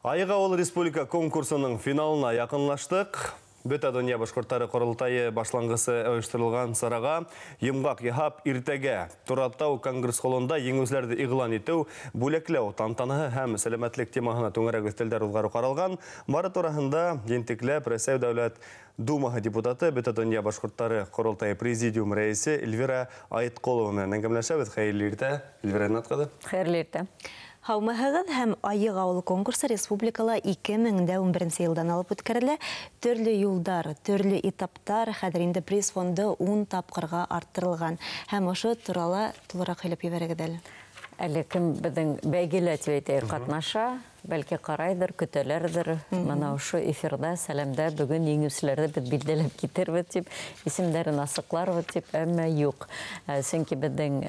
Айыға ол республика конкурсының финалына якынлаштық. Бөтә дөнья башкортлары корылтайы башлангысы оештырылган сараға йомгак яһап иртәгә Туратау конгресс холлында еңүзләрде игълан итү, бүләкләү тантанаһы һәм сәламәтлек темаһына түңәрәк өстәлдәр узгару каралган. Бары тураһында ентекләп Рәсәй дәүләт Думаһы депутаты, Бөтә дөнья башкортлары корылтайы президиум рәисе Эльвира Айтколова менән әңгәмләшәбез. Хәерле иртә, Эльвира Наткады. Хәерле иртә. Хаумаһыгыз һәм Айык авыл конкурсы республикала 2011 елдан алып үткәрелә. Төрле юлдар, төрле этаптар хәзер инде приз фонды 10 тапкырга арттырылган. Һәм ошо турала тулырак һөйләп ебәрегез әле. Әле кем безнең бәйгеле тибәйтер катнаша, бәлки карайдыр, көтәләрдер. Менә ошо эфирда сәламдә бүген еңүчеләрне бит билдәләп китербез дип, исемнәрен асыкларбыз дип, әмма юк. Сөнки безнең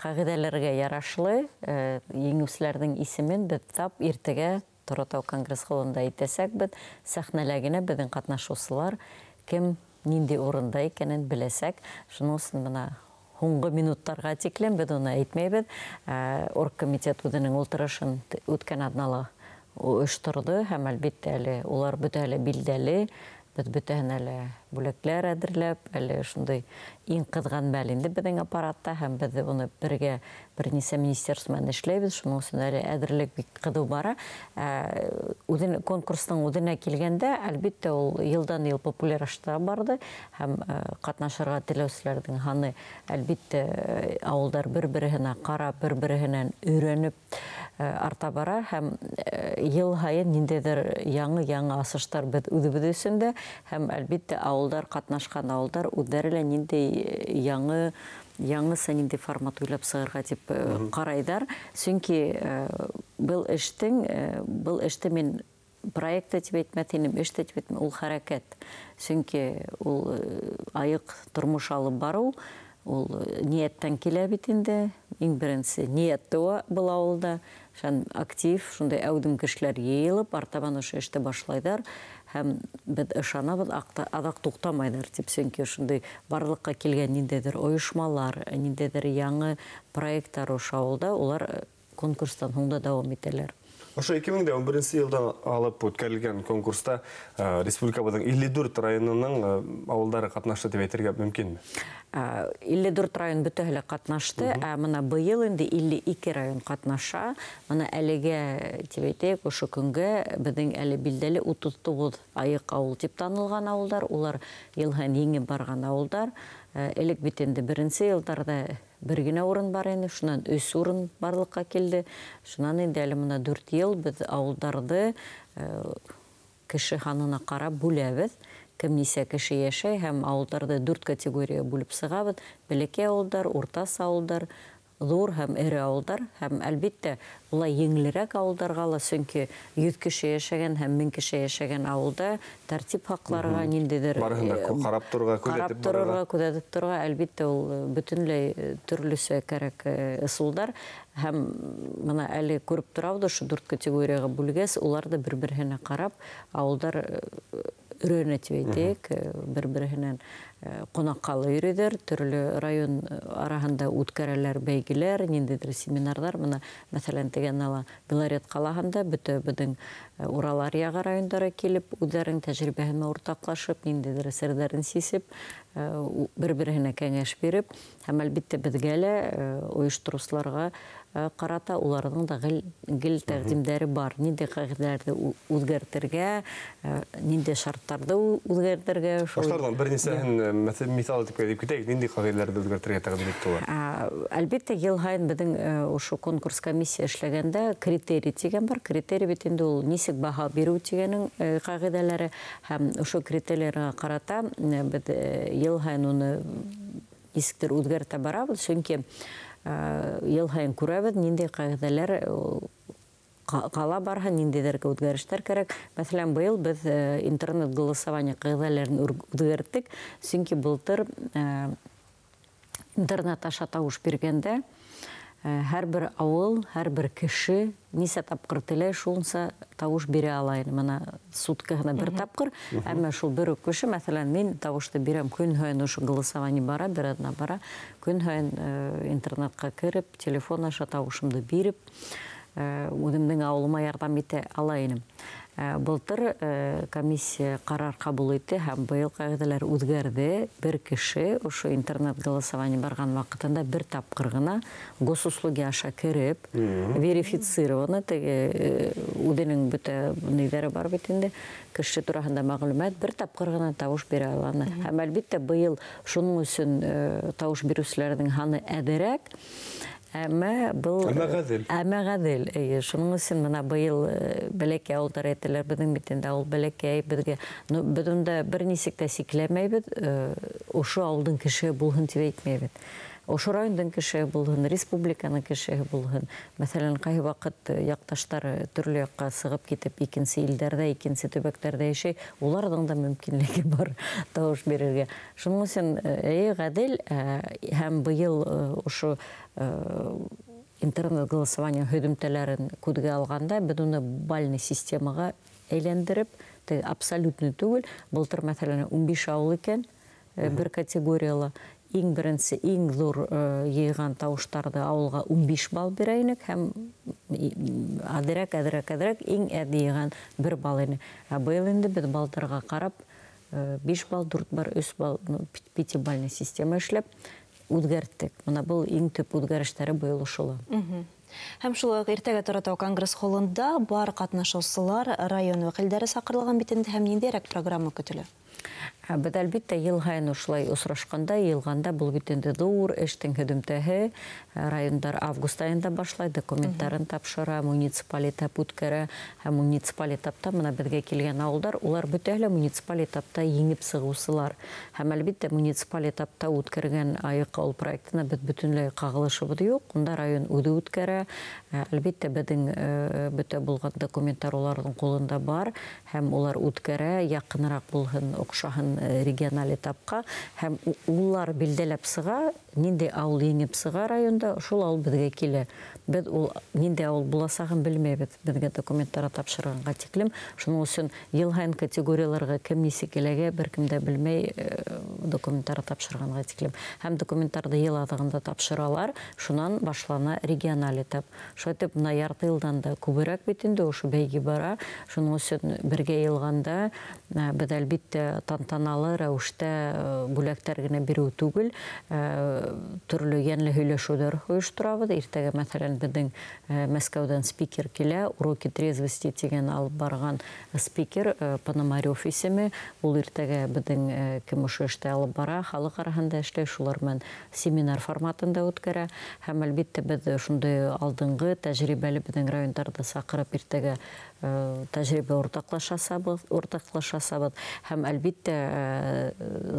кагыйдәләргә ярашлы еңүчеләрнең исемен без тап иртәгә Туратау конгресс холлында әйтәсәк, без сәхнәләгенә безнең катнашучылар кем нинди урында икәнен беләсәк, шунысын менә Хуңғы минуттарға тиклем біз оны әйтмейбіз. Оргкомитет үзенең ултырышын үткән аднала оештырды һәм әлбәттә әле улар бөтә әле билдәле. Біз бөтәһен әле бүләкләр әзерләп, әле шундай иң кызган мәл инде безнең аппаратта һәм без оны бергә берничә министерство менән эшләйбез. Шуның өчен әле әзерлек бик кызу бара. Үзен конкурсның үзенә килгәндә, әлбәттә ул елдан-ел популярлаша барды һәм катнашырга теләүчеләрнең һаны әлбәттә авылдар бер-беренә карап, бер-береннән өйрәнеп арта бара һәм ел һайын ниндидер яңы асыштар без үзебез өчен һәм әлбәттә авылдар катнашкан авылдар үдәрелә нинди яңы нинди формат уйлап сыгарга дип карайдар. Чөнки был эштә мин проекты дип әйтмәтенем, эштә дип әйтмәтенем, ул хәрәкәт. Чөнки ул айык тормыш алып бару, ул нияттән килә бит инде. Иң беренче ниятте был авылда. Шан актив, шундай әүдем кешеләр йыелып, артабан ошо эште башлайдар. Һәм без ышанабыз, адак туктамайдар дип, чөнки шундай барлыкка килгән ниндидер оешмалар, ниндидер яңы проекттар ошо авылда, улар конкурстан һуңда дәвам итәләр. Ошо 2011 елдан алып үткәрелгән конкурста республикабызның 54 районының авылдары катнашты дип әйтергә мөмкинме? 54 район бөтәһе катнашты, менә быел инде 52 район катнаша. Менә әлегә дип әйтәйек, ошо көнгә безнең әле билдәле 39 айык авыл дип танылган авылдар, улар ел һәм еңеп барган авылдар. Элек бит инде беренче елларда бер генә урын бар иде, шуннан 3 урын барлыкка килде. Шуннан инде әле менә 4 ел без авылдарды кеше ханына карап бүләбез. Кем нисә кеше яшәй һәм авылдарды 4 категория бүлеп сыгабыз. Бәләкәй авылдар, уртасы авылдар, зур һәм эре авылдар һәм әлбәттә улай еңелрәк авылдарга ла, чөнки 100 кеше яшәгән һәм 1000 кеше яшәгән авылда тәртип хакларга ниндидер карап торырга, күзәтеп торырга, әлбәттә ул бөтенләй төрлесе кирәк ысулдар һәм менә әле күреп торабыз, шу 4 категорияга бүлгәс, улар да бер-беренә карап, авылдар үрәнә тибәйтек, бер-береннән кунаккалы йөридер, төрле район арасында үткәрәләр бәйгеләр, ниндидер семинарлар. Менә мәсәлән дигәндә Белорет калаһында бөтә безнең Урал Аръягы райондары килеп, үзләренең тәҗрибәһен уртаклашып, ниндидер серләрен сисеп, бер-беренә кәңәш биреп, һәм әлбәттә безгә лә оештыручыларга карата уларның да гел тәкъдимнәре бар. Нинди кагыйдәләрне үзгәртергә, нинди шартларда үзгәртергә. Ошолардан бернисәһен мисал итеп көтәйек, нинди кагыйдәләрне үзгәртергә тәкъдим иттеләр? Әлбәттә, ел һайын безнең ошо конкурс комиссия эшләгәндә критерий дигән бар. Критерий бит инде ул нисек баһа бирү дигәнең кагыйдәләре һәм ошо критерийларга карата без ел һайын уны нисектер үзгәртә барабыз, чөнки ел һайын күрәбез, нинди кагыйдәләр кала барһа, ниндидер үзгәрештәр кирәк. Мәсәлән, быел без интернет голосование кагыйдәләрен үзгәрттек, чөнки былтыр интернет аша тавыш биргәндә һәрбер авыл, һәрбер кеше нисә тапкыр теләй, шунса тавыш бирә ала иде. Менә суткаһына бер тапкыр, әмма шул бер кеше, мәсәлән, мин тавышты бирәм, көн һайын ошо голосование бара, бер адна бара, көн һайын интернетка кирип, телефон аша тавышымды биреп, үҙемдең ауылыма ярдәм итә алайым. Былтыр комиссия карар кабул итте һәм быйыл кагыйдәләр үҙгәрҙе. Бер кеше ошо интернет голосование барган вакытында бер тапкыр гына госуслуги аша кирип, верифицированы, үҙенең бөтә нидәре бар бит инде, кеше тураһында мәгълүмат бер тапкыр гына тауыш бирә аланы. Һәм әлбиттә быйыл шуның өсөн тауыш бирүселәрнең һаны әҙерәк. Әмә ғәҙел. Шуның өсөн мына быйыл бәләкәй ауылдар әйтәләр, беҙҙең битендә ауыл бәләкәй, беҙгә беҙ унда бер нисек тә сикләмәйбеҙ, ошо ауылдың кеше булһын тип әйтмәйбеҙ. Ошо райондың кеше булһын, республиканың кеше булһын. Мәҫәлән, ҡайһы ваҡыт яҡташтар төрлө яҡҡа сығып китеп, икенсе илдәрҙә, икенсе төбәктәрҙә йәшәй, уларҙың да мөмкинлеге бар тауыш бирергә. Шуның өсөн ғәҙел һәм быйыл ошо интернет голосование һөҙөмтәләрен күҙгә алғанда, беҙ уны бальный системаға әйләндереп, абсолютный түгел, былтыр мәҫәлән 15 ауыл икән, бер категорияла. Иң беренсе, иң ҙур йыйған тауыштарҙы ауылға 15 балл бирә инек, һәм әҙерәк, иң әҙ йыйған 1 балл ине. Быйыл инде беҙ балдарға ҡарап, 5 балл, 4 бар, 3 балл, 5-бальный система эшләп, үҙгәрттек. Мына был иң төп үҙгәрештәре быйыл ошоло. Һәм шулай иртәгә Торатау конгресс холлында бар ҡатнашыусылар район вәкилдәре саҡырылған бит инде, һәм ниндәйерәк программа көтөлә? Беҙ әлбиттә йыл һайын ошолай осрашҡанда, йылғанда был бит инде ҙур эштең һөҙөмтәһе. Райондар август айында башлай, документтарын тапшыра, муниципаль этап үткәрә, һәм муниципаль этапта мына беҙгә килгән ауылдар, улар бөтәһе лә муниципаль этапта еңеп сығыусылар. Һәм әлбиттә муниципаль этапта үткәргән айыҡ ауыл проектына беҙ бөтөнләй ҡағылышыбыҙ юҡ. Унда район үҙе үткәрә. Әлбиттә беҙҙең бөтә булған документтар уларҙың ҡулында бар, һәм улар үткәрә, яҡыныраҡ булһын, оҡшаһын региональ этапҡа, һәм улар билдәләп сыға, ниндәй ауыл еңеп сыға районда, шул ауыл беҙгә килә. Беҙ ул ниндәй ауыл буласағын белмәйбеҙ, беҙгә документтар тапшырғанға тиклем. Шуның өсөн йыл һайын категорияларға кем нисек эләгә, бер кем дә белмәй документтар тапшырғанға тиклем. Һәм документтарҙы йыл аҙағында тапшыралар, шунан башлана региональ этап. Шулай итеп, мына ярты йылдан да күберәк бит инде ошо бәйге бара. Шуның өсөн бергә йылғанда беҙ әлбиттә тантаналы рәүештә бүләктәр генә биреү түгел, төрлө йәнле һөйләшеүҙәр ойошторабыҙ. Иртәгә мәҫәлән беҙҙең Мәскәүҙән спикер килә, уроки трезвости тигән алып барған спикер, Пономарев исеме, ул иртәгә беҙҙең кем ошо эште алып бара, халыҡ араһында эшләй, шулар менән семинар форматында үткәрә. Һәм әлбиттә беҙ шундай алдынғы тәжрибәле беҙҙең райондарҙы саҡырып иртәгә тәжрибә уртаҡлашасабыҙ. Һәм әлбиттә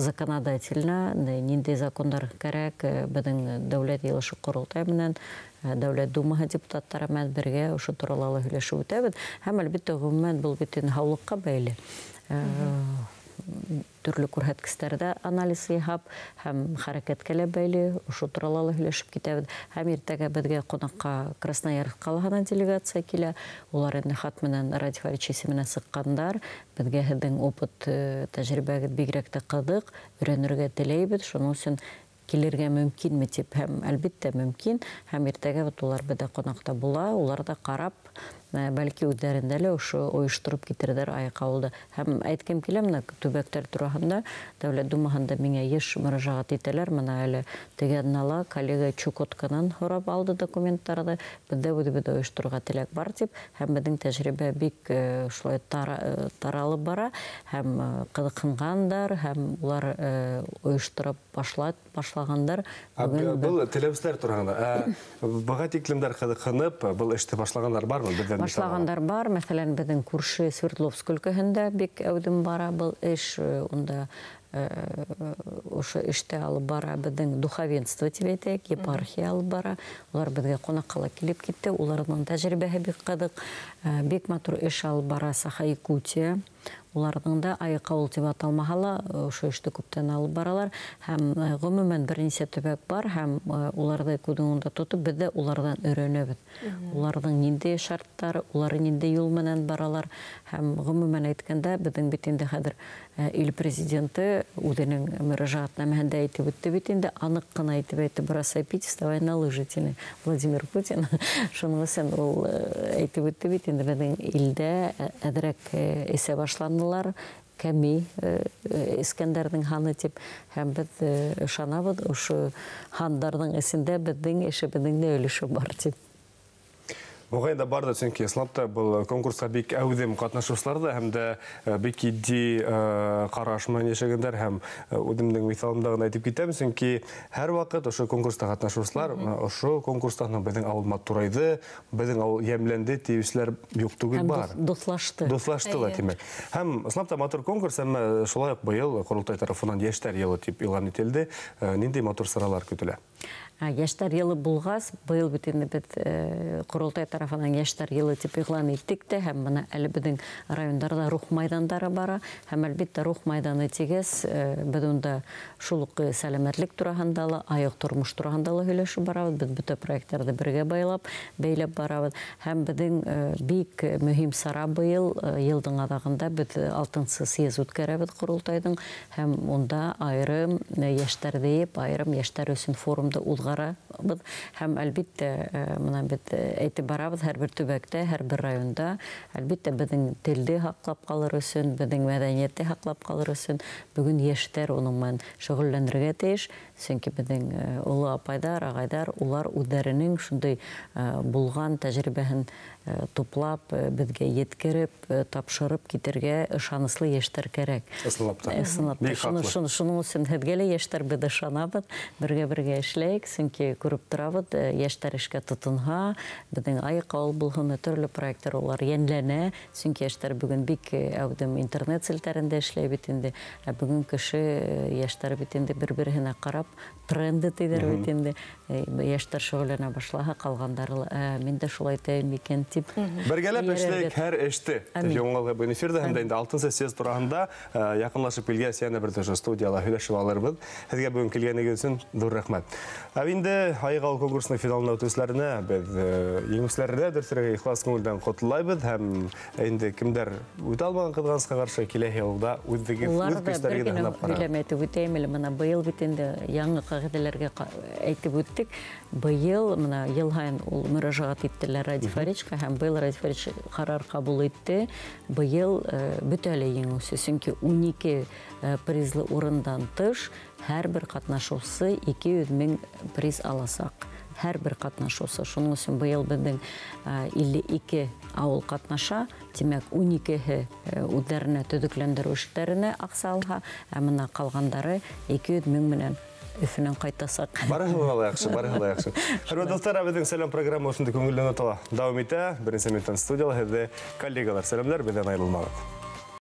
законодательно ниндәй закондар кәрәк, беҙҙең дәүләт йыйылышы ҡоролтай менән Дәүләт думаһы депутаттары менән бергә ошо турала һөйләшеп үтәбеҙ. Һәм әлбиттә ғөмүмән был бит һаулыҡҡа бәйле. Төрлө күрһәткестәрҙә анализ яһап, һәм хәрәкәткә лә бәйле, ошо турала һөйләшеп китәбеҙ. Һәм иртәгә беҙгә ҡунаҡҡа Красноярск ҡалаһынан делегация килә. Улар инде хат менән Ради Фарич исеменә сыҡҡандар. Беҙгә һеҙҙең опыт, тәжрибәгеҙ бигерәк тә ҡыҙыҡ, өйрәнергә теләйбеҙ. Шуның өсөн килергә мөмкинме тип, һәм әлбиттә мөмкин. Һәм иртәгә улар беҙҙә ҡунаҡта була, улар да ҡарап, бәлки үҙҙәрендә лә ошо ойоштороп китерҙәр айыҡ ауылды. Һәм әйткем килә, мына төбәктәр тураһында Дәүләт думаһында миңә йыш мөрәжәғәт итәләр. Мына әле теге аҙнала коллега Чукотканан һорап алды документтарҙы. Беҙҙә үҙебеҙ ойошторорға теләк бар тип, һәм беҙҙең тәжрибә бик шулай таралып бара, һәм ҡыҙыҡһынғандар, һәм улар ойоштороп башлағандар. Был теләүселәр тураһында. Быға тиклемдәр ҡыҙыҡһынып, был эште башлағандар бармы? Башлағандар бар. Мәҫәлән, беҙҙең күрше Свердловск өлкәһендә бик әүҙем бара был эш. Унда ошо эште алып бара беҙҙең духовенство тип әйтәйек, епархия алып бара. Улар беҙгә ҡунаҡҡа килеп китте. Уларҙың тәжрибәһе бик ҡыҙыҡ. Бик матур эш алып бара Саха-Якутия. Уларҙың да айыҡ ауыл тип аталмаһа ла, ошо эште күптән алып баралар. Һәм ғөмүмән бер нисә төбәк бар, һәм уларҙы күҙең уңында тотоп, беҙ дә уларҙан өйрәнәбеҙ. Уларҙың ниндәй шарттары, улар ниндәй юл менән баралар. Һәм ғөмүмән әйткәндә, беҙҙең бит инде хәҙер ил президенты үденең мөрәҗәгатнамә мәһендә әйтеп үтте бит инде, анык кына әйтеп әйтте, бросайте, вставай на лыжи тине Владимир Путин. Шуның өчен ул әйтеп үтте бит инде, безнең илдә әдрәк эсә башландылар. Кәми Искәндәрнең ханы тип, һәм без ышанабыз, ошо хандарның эсендә безнең эшебезнең дә өлеше бар тип. Оғайда барды, чөнки исламда бұл конкурсқа бик әудем катнашучылар да, һәм дә бик идди карашман яшәгәннәр, һәм үдемнең мисалымда гына әйтеп китәм, чөнки һәр вакыт ошо конкурста катнашучылар, ошо конкурстан безнең авыл матурайды, безнең авыл ямьләнде тиешләр юк түгел бар. Дуслашты. Дуслаштылар тимәк. Һәм исламда матур конкурс, әмма шулай ук быел Корылтай тарафыннан яшьтәр елы дип игълан ителде. Нинди матур саралар көтелә? Яшьтәр елы булгас, быел бит инде бит Корылтай тарафынан яшьтәр елы дип игълан иттек тә, һәм менә әле безнең районнарда рух майдандары бара, һәм әлбәттә рух майданы тигез, без унда шул ук сәламәтлек турында ла, аяк тормыш турында ла һөйләшеп барабыз, без бөтә проектларда бергә бәйләп барабыз, һәм безнең бик мөһим сара быел елның адагында без 6-нчы съезд үткәрәбез Корылтайның, һәм унда аерым яшьтәр дип, аерым яшьтәр өчен форумда узгарабыз, һәм әлбәттә менә бит әйтеп барабыз, һәрбер төбәктә, һәрбер районда, әлбәттә безнең телде һаклап калыр өчен, безнең мәдәниятте һаклап калыр өчен бүген яшьтәр уның белән шөгыльләнергә тиеш, чөнки безнең улы апайдар, агайдар, улар үзләренең шундый булган тәҗрибәһен туплап, безгә yetkереп, тапшырып китергә ышаныслы яшьтәр кирәк. Шуның өчен һәдгәле яшьтәр без ышанабыз, бергә эшләйек, чөнки күреп торабыз, яшьтәр эшкә тотынга, безнең Айык авыл булһын, төрле проектлар улар яньләнә, чөнки яшьтәр бүген бик әүдем интернет селтәрендә эшләй бит инде. Бүген кеше яшьтәр бит инде бер-беренә карап, тренды тидер бит инде. Яшьтәр шөгыльләнә башлаһа, калгандары мин дә шулай тәйм икән дип. Бергәләп эшләйек һәр эште. Яңалык бу эфирдә һәм дә инде 6-нчы съезд турында якынлашып килгән яна бер төрле студияла һөйләшеп алырбыз. Һезгә бүген килгәнегез өчен зур рәхмәт. Инде Айык авыл конкурсының финалына үтүчеләренә без еңүчеләргә дөресрәк ихлас күңелдән котлайбыз һәм инде кемдер үтә алмаган кызганычка каршы киләһе елда үз көчләргә һынап карар. Биләмәтү үтәмеле, менә быел бит инде яңа кагыйдәләргә әйтеп үттек. Быел менә ел һайын ул мөрәҗәгать иттеләр Радифаричка һәм быел Радифарич карар кабул итте. Быел бөтәле еңүче, чөнки 12 призлы урындан тыш һәрбер катнашучы 200 мең приз аласак. Һәрбер катнашучы. Шуның өчен быел безнең 52 авыл катнаша, димәк 12-һе үзләренә төзекләндерү эшләренә акча алга, ә менә калгандары 200 мең менән Өфөнән кайтасак. Барыһы яхшы, барыһы яхшы. Хөрмәтле достар, безнең сәлам программасы шундый күңелле нотала дәвам итә. Беренче минуттан студиялә һеҙҙе коллегалар. Сәламләр, бездән айырылмагыҙ.